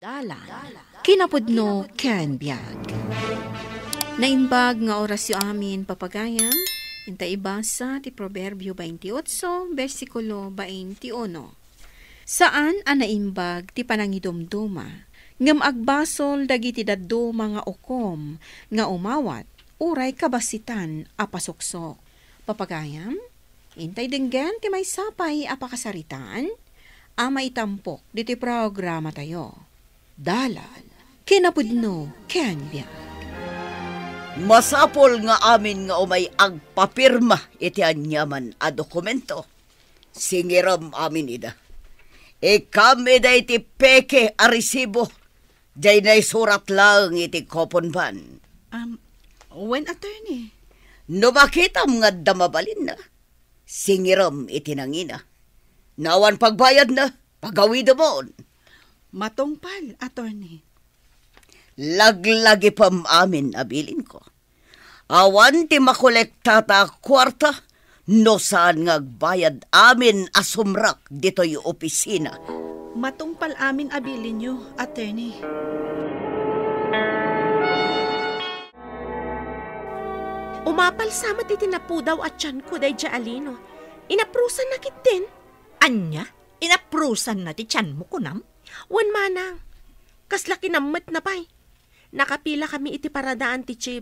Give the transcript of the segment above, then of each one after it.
Dalan, kinapudno ken biag. Naimbag nga orasyo amin papagayam, inta ibasa ti Proverbio 28, versikulo 21. Saan naimbag ti panangidumduma, ngem agbasol dagiti daddo mga okom, nga umawat, uray kabasitan apasuksok. Papagayam, intay denggan ti may sapay apakasaritaan, ama itampok diti programa tayo. Dalan, kinapudno ken biag. Masapol nga amin nga umay agpapirma iti anyaman a dokumento. Singiram amin ida. Ikam ida iti peke a resibo. Diyay na'y surat lang iti kopon ban. When attorney? No makitam nga damabalin na. Singiram iti nangina. Nawan pagbayad na, pagawid mo. Matungpal, attorney. Laglagi pam amin abilin ko. Awan ti makolekta ta kwarta, no saan ngagbayad amin asumrak dito yung opisina. Matungpal amin abilin nyo, attorney. Umapal sama ti tinapudaw at tiyan ko day alino. Inaprusan na kitin. Anya? Inaprusan na ti tiyan mo kunam? Wan manang. Kasla kinammet na pa'y. Nakapila kami iti paradaan ti chip.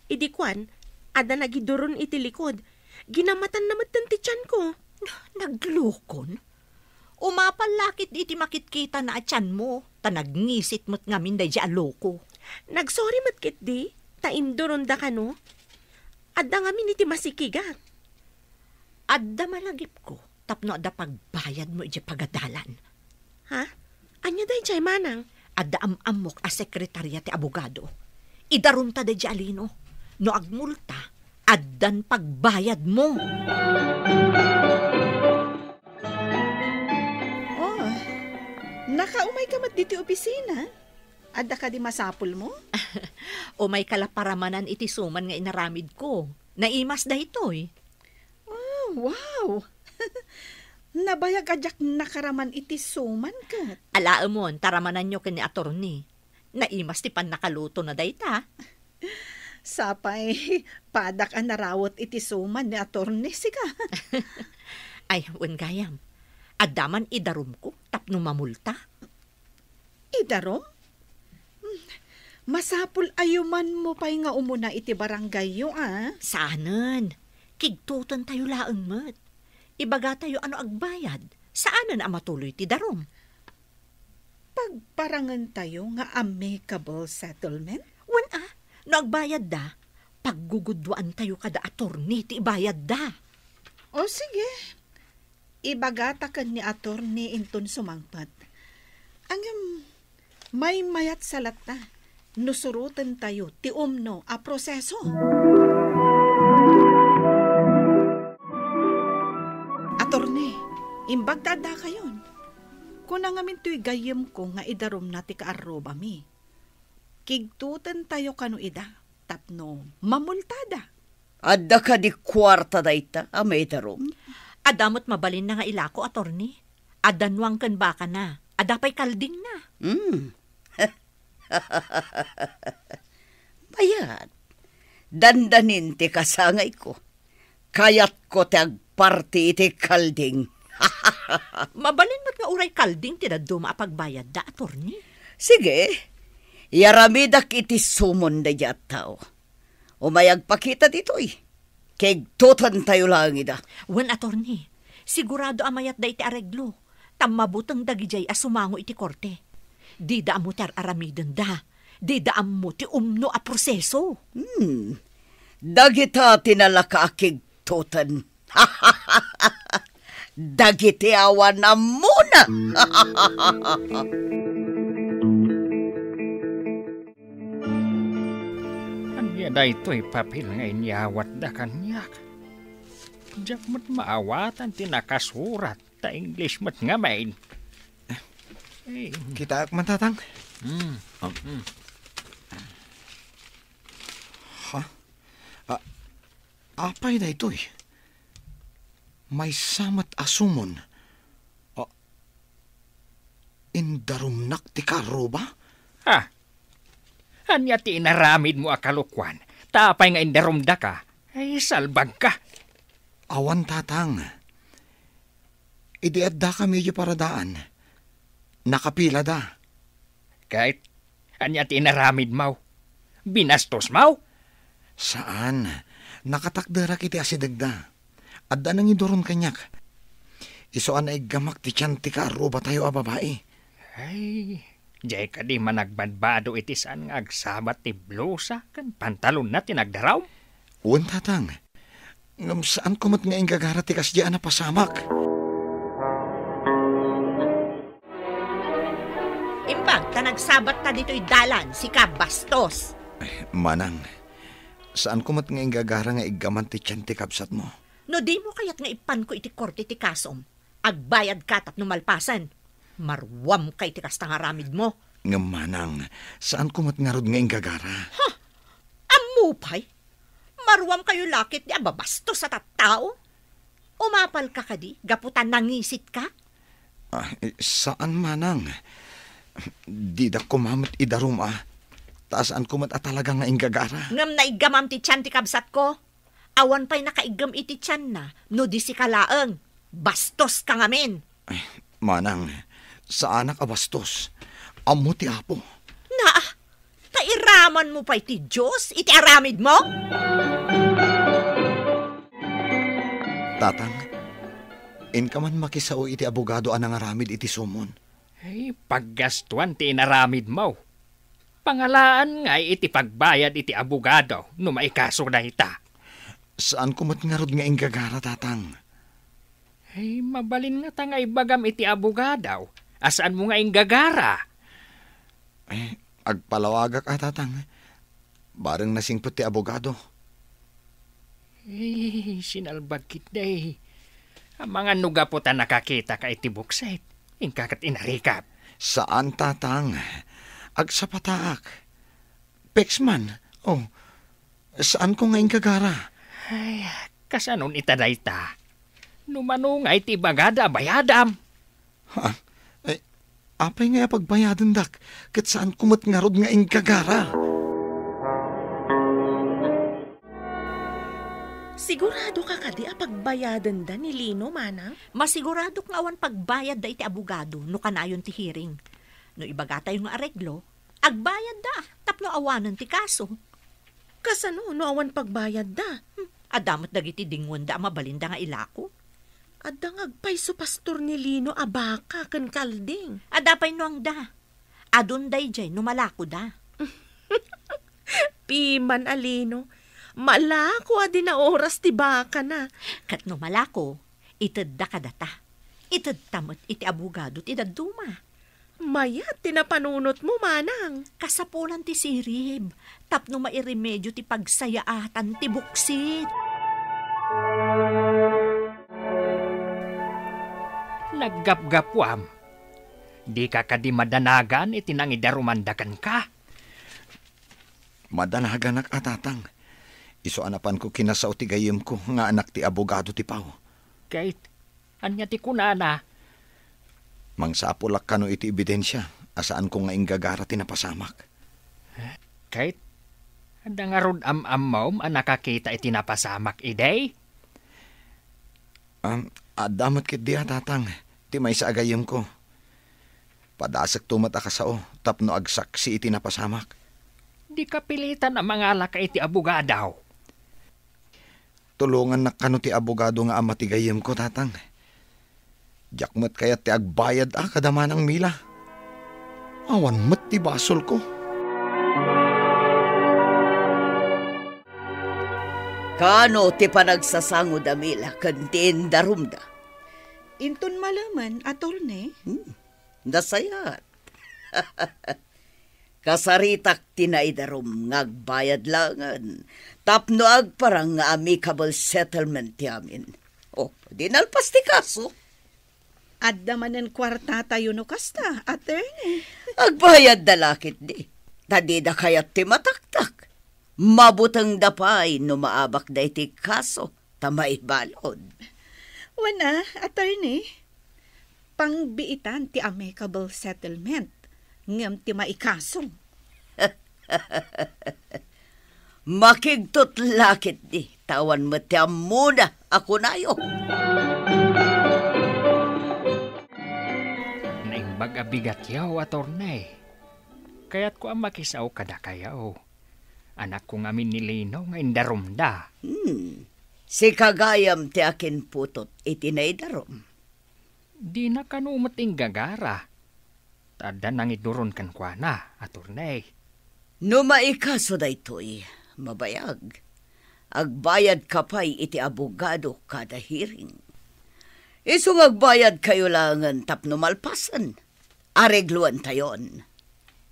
Idi kwan, ada nagiduron iti likod. Ginamatan namat ti tiyan ko. Naglukon? Umapalakit iti makitkita na atyan mo. Tanagnisit mo't ngamin day di aloko. Nagsorry mat kit di. Tainduron da ka no. Ada ngamin iti masikiga. Adda malagip ko. Tapno ada pagbayad mo iti pagadalan. Ha? Anya day jay manang? Adda amok a sekretarya ti abogado. Idarunta day alino. No agmulta, addan pagbayad mo. Oh, nakaumay ka mat diti opisina? Adda ka di masapul mo? O may kalaparamanan iti suman nga inaramid ko. Naimas da itoy. Oh, wow! Nabayag ajak nakaraman iti suman kat. Alaamon, taramanan nyo kani atorni. Naimas ti pan nakaluto na dayta. Sapay, padak ang narawot iti suman ni attorney sika. Ay, wen gayam. Adaman idarum ko, tapno mamulta. Idarom? Masapul ayuman mo pa'y nga umuna iti barangay yo, ah? Saanan? Kigtutan tayo laang mat. Ibaga tayo ano agbayad. Saanan ang matuloy ti darom? Pagparangan tayo nga amicable settlement? Wan no agbayad da, paggugudwaan tayo kada attorney ti ibayad da. O sige, ibagata ka ni attorney inton sumangpat. Angam, may mayat salat na, nusurutan tayo ti umno a proseso. Attorney, imbagdada kayon. Kung nangamin to'y gayem ko nga idarom na ti kaaroba mi. Kigtutan tayo kano ida, tapno mamultada. Adda ka di kwarta da ita, amay darom. Adamot mabalin na nga ilako, attorney. Adanwang kan baka na. Adapay kalding na. Bayad. Dandanin ti kasangay ko. Kayat ko ti agparti iti kalding. Mabalin mat nga uray kalding ti daduma apagbayad da, attorney. Sige, yaramidak iti sumon da yat tao. Umayag pakita dito'y. Kegtutan tayo lang ida. Wan, attorney, sigurado amayat da iti areglo. Tamabutang dagijay asumango iti korte. Di da mo tar aramiden da. Di da mo ti umno a proseso. Dagita tinalaka kegtutan. Dagiti awan na muna. Anya da ito'y papel nga inyawat da kanyak. Diyak mo't maawatan tinakasurat ta English mo't nga main. Kita mantatang? Ha? Apay da ito'y? May samat asumon. Indarumnak ti karo ba? Ha? Anya ti inaramid mo akalukwan. Tapay nga indarumda ka. Ay, salbag ka. Awan tatang. Idiadda ka medyo paradaan. Nakapila da. Kahit anya ti inaramid mo. Binastos mo? Saan? Nakatakdara kiti asidagda. Adda nang idoron kanyak. Isoan ay gamak ti tiyan ti karo ba tayo a babae? Ay, jay ka di managbadbado iti saan nga agsabat ti blusa kan pantalon na tinagdaraw. Uwan tatang. Ngam saan kumat nga ingagara ti kasdiyaan na pasamak? Imbag, ta nagsabat ta dito'y dalan, si Kabastos. Manang, saan kumat nga ingagara nga igaman ti tiyan ti kabsat mo? No di mo kayat nga ipan ko iti korte ti kasom. Agbayad ka tap numalpasan. Marwam kay ti kastang aramid mo. Nga manang, saan kumat nga rod nga ingagara? Amupay? Marwam kayo lakit di ababastos sa tattao? Umapal ka kadi, gaputan nangisit ka? Saan manang? Di da kumamit idarum Taasaan kumat talaga nga ingagara? Ngam na igamam ti tiyan ti kabsat ko. Awan pa'y nakaigam iti tiyan na, no di si kalaeng. Bastos ka ngamin. Manang, sa anak abastos, amo ti apo. Na, tairaman mo pa iti Diyos, iti aramid mo? Tatang, in ka man makisao iti abogado anang aramid iti sumon. Ay, paggastuan ti inaramid mo. Pangalaan nga iti pagbayad iti abogado no maikaso na ita. Saan kumat nga rod nga ingagara, tatang? Ay, mabalin nga ta nga ibagam iti abogadaw. Asaan mo nga inggagara? Agpalawagak tatang. Barang nasingpot ti abogado. Sinalbag kit day. Ang mga nuga po ta nakakita ka iti buksit. Ingkakat inarikap. Saan, tatang? Agsapataak. Pexman. Saan ko nga ingagara? Ay, kasanon itaday ta. Numanungay ti bagada bayadam. Apay nga pagbayadan dak. Kat saan kumat nga rod nga ingagara? Sigurado ka kadi pagbayadan da ni Lino, manang? Masigurado nga awan pagbayad da iti abogado no kanayon ti hearing. No ibagata yung areglo, agbayad da, tapno awanan ti kaso. Kasano, no awan pagbayad da? Adamat dagiti dingon da mabalinda nga ilako. Adang agpay pastor ni Lino abaka kan kalding. Adapay no ang da. Adun day jay no malako da. Piman alino. Malako adi na oras ti baka na. Kat no malako, ited da kadata. Ited tamot iti abogado ti daduma. Mayat tinapanunot mo, manang. Kasapulan ti sirib. Tapno mairemedyo ti pagsayaatan ti buksit. Naggapgapwam. Di ka kadi madanagan iti nang idarumandakan ka. Madanagan tatang. Iso anapan ko kinasaw ti gayem ko nga anak ti abogado ti Pao. Kahit anya ti kunana. Mangsapulak kano iti ebidensya asaan ko nga inggagara ti napasamak. Kahit anda nga rod am-am nakakita iti napasamak iday. Adamat kit diya tatang. Ti may sa agayem ko. Padasak tumat akasao tapno agsaksi iti napasamak. Di ka pilitan ang mga laka iti abogadaw. Tulungan na kano ti abogado nga ama ti gayem ko, tatang. Jakmat kaya ti agbayad kadama ng mila. Awan mat ti basol ko. Kano ti panagsasangod a mila kantin darumda? Inton malaman, attorney. Nasayat. Kasaritak tinaidarom ngagbayad langan. Tapno agparang nga amicable settlement ti amin. Dinalpas ti kaso. Adda manen kwarta tayo no kasta, attorney. Agbayad dalakit di. Tadida kayat ti mataktak. Mabutang dapay no maabak da iti kaso. Tamay balod. Wana, attorney. pangbiitan ti amicable settlement. Ngam ti maikaso. Makigtot lakit di, tawan mo ti muna ako nayo. Naimbag abigat yaw, atornay. Kaya't ko ang makisaw kada kayaw. Anak ko ngamin ni Lino nga indarumda. Si kagayam ti akin putot itinaydarom. Di na kanumot ing gagara. Tada nang iduron kan kwa na, atornay. No maikaso daytoy, mabayag. Agbayad ka pa'y iti abogado kada hearing. Isong agbayad kayo langan tapno malpasan. Aregluan tayon.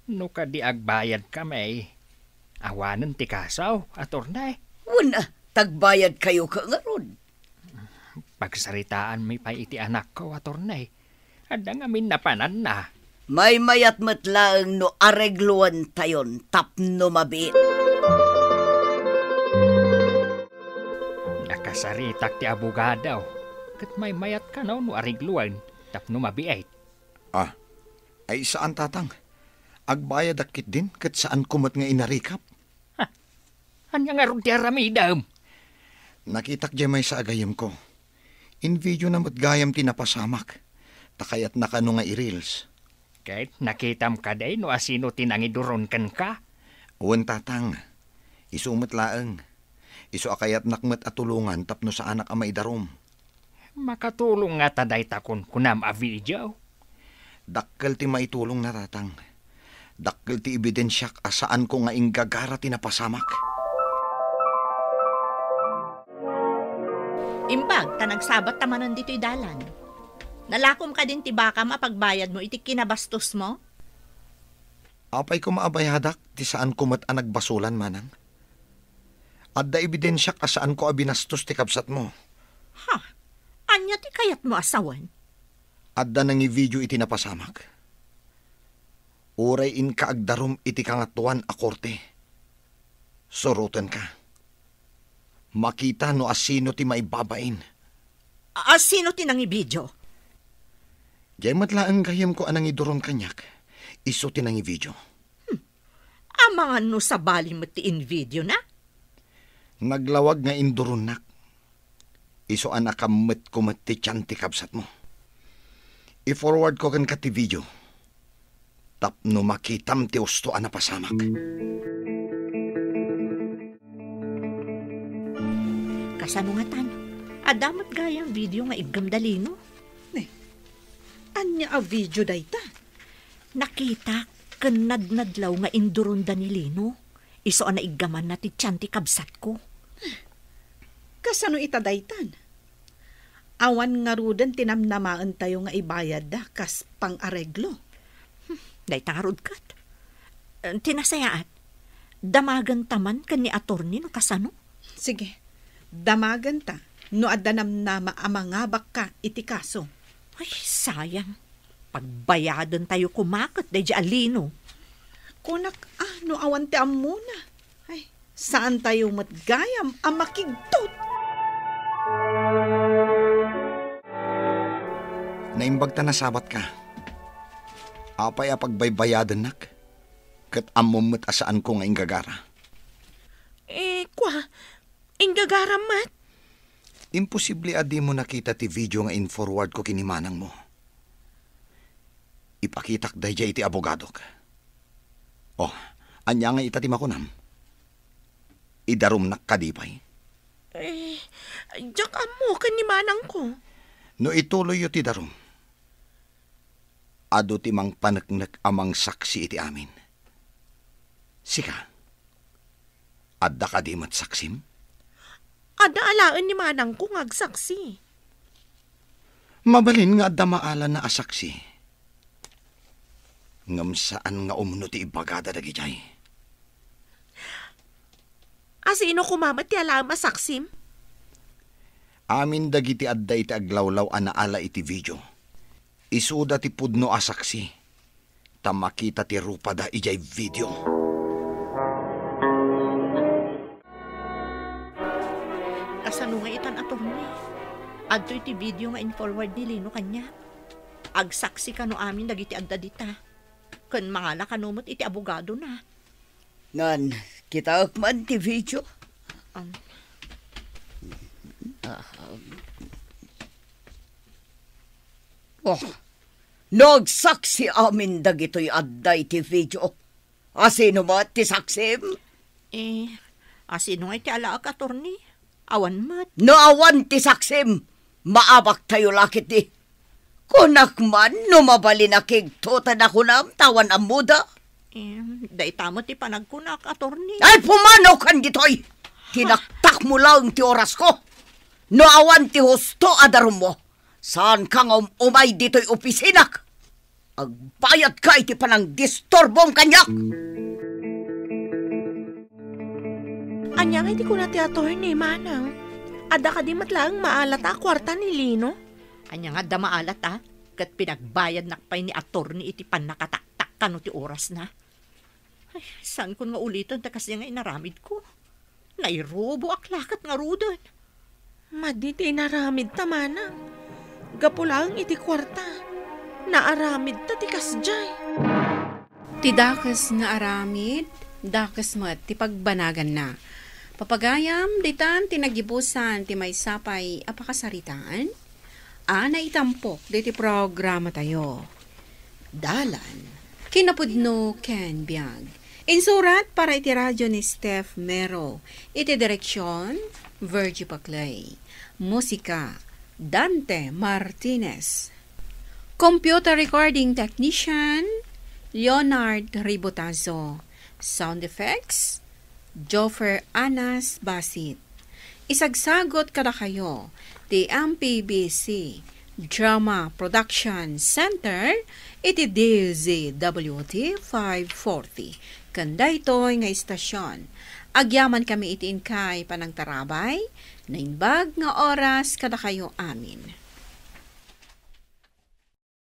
No ka di agbayad kami. Awanan ti kasaw, atornay. Una, tagbayad kayo ka nga ron. Pagsaritaan may pa iti anak ko, atornay. Ada ngamin napanan na. May mayat matlaang no aregluan tayon tapno mabit. Nakasaritak ti abogadaw. Kat may mayat ka no aregluan tapno mabiait. Ay saan tatang? Agbayad akit din kat saan kumat nga inarikap? Anya nga ron ti aramidam. Nakitak di may sa agayam ko. In video na matgayam tinapasamak. Takayat na kano nga i-reels. Kahit nakitam ka day no asino tinangiduron kan ka. Uwan tatang. Isumat laeng. Isu akayat nakmet at tulungan tapno sa anak ama idarom. Makatulong nga taday takon kunam a video. Dakkel ti maitulong na tatang. Dakkel ti ebidensyak asaan ko nga inggagara tinapasamak. Imbag, tanagsabat tamanan dito'y dalan. Nalakom ka din ti baka mapagbayad mo iti kinabastos mo? Apay ko maabayadak ti saan ko mat anagbasulan manang. Adda ebidensyak asaan ko abinastos ti kapsat mo. Ha? Anya ti kayat mo asawan? Adda nang i-video iti napasamak. Uray in kaagdarom iti kangatuan a korte. Soroten ka. Makita no asino ti maibabain. Sino ti nang i-video? Jay matlaang gayam ko anang iduron kanyak. Iso ti nang i-video. Amangan no sa bali mo ti in-video na? Naglawag nga induron nak. Iso anakamet ko ti tiyan ti kapsat mo. I-forward ko kan ka ti video. Tapno makitam ti usto anapasamak. Kasano nga tan? Adamat gayang video nga iggamdalino. Anya a video dayta? Nakita kanadnadlaw nga induron danilino. Iso na iggaman na ti tiyan ti kabsat ko. Kasano itadaytan? Awan nga rudan tinamnamaan tayo nga ibayad da kas pang-areglo. Dayta nga rud kat. Tinasayaat. Damagan taman kan ni atorni no kasano? Sige, damagan ta. No adanam na maamangabak ka iti kaso. Ay, sayang. Pagbayadan tayo kumakot day di alino. Kunak, no awan ti amuna. Ay, saan tayo matgayam ang makigtot? Naimbag ta na sabat ka. Apay a pagbaybayadan nak. Kat amumot asaan ko nga inggagara. Inggagaram mat. Imposible adi mo nakita ti video nga in-forward ko kinimanang mo. Ipakitak dayjay iti abogadok. Anya nga ita ti makunam. Idarum nak kadipay. Diyak amo kanimanang ko. No ituloy yo ti darum. Ado ti mang panaknak amang saksi iti amin. Sika, adda ka di mat saksim? Ada alaan ni manang ko ngagsaksi. Mabalin nga adda maalan na asaksi. Ngam saan nga umuno ti ibagada dagi jay. Asino kumamat ti alama saksim? Amin dagiti adda iti aglawlaw anaala iti video. Isuda ti pudno asaksi. Tamakita ti rupada ijay video. Kasano nga itan atorni? Adto iti video nga in-forward ni Lino kanya. Agsaksi ka no amin dagiti adda dita. Kun mangala kanumot iti abogado na. Ngan, kita man ti video. Um, Oh, nagsaksi amin dagitoy adday ti video. Asino mo ti saksim? Asino nga iti alaak, attorney? Awan mat. No awan ti saksim, maabak tayo lakit di. Kunak man, numabali na kigtutan ako na tawan ang muda. Day tamo ti panagkunak, attorney. Ay, pumanaw kan ditoy! Tinaktak mo lang ti oras ko. No awan ti husto adarum mo. Saan kang umay dito'y opisinak? Agbayad ka iti panang distorbong kanyak! Anya nga iti ko na ti attorney, manang. Ada ka di matlang maalat kwarta ni Lino? Anya nga da maalat kat pinagbayad nakpay ni attorney iti panakataktak kano ti oras na. Ay, saan ko nga uliton ta kasi nga inaramid ko? Nairobo aklakat nga rudan. Maditi inaramid ta, manang. Gapulang iti kwarta. Naaramid ta ti kasjay. Ti dakas nga aramid, dakas mat ti pagbanagan na. Papagayam, ditan tinagibusan ti may sapay apakasaritaan. Naitampok diti programa tayo. Dalan, kinapudno Ken Biag. Insurat para iti radyo ni Steph Mero. Iti direksyon, Virgie Paclay. Musika, Dante Martinez. Computer recording technician, Leonard Ribotazo. Sound effects, Joffer Anas Basit. Isagsagot kada kayo, the MPBC Drama Production Center, iti DZWT 540. Kanda ito'y nga istasyon. Agyaman kami iti inkay panang tarabay, na inbag nga oras kada kayo amin.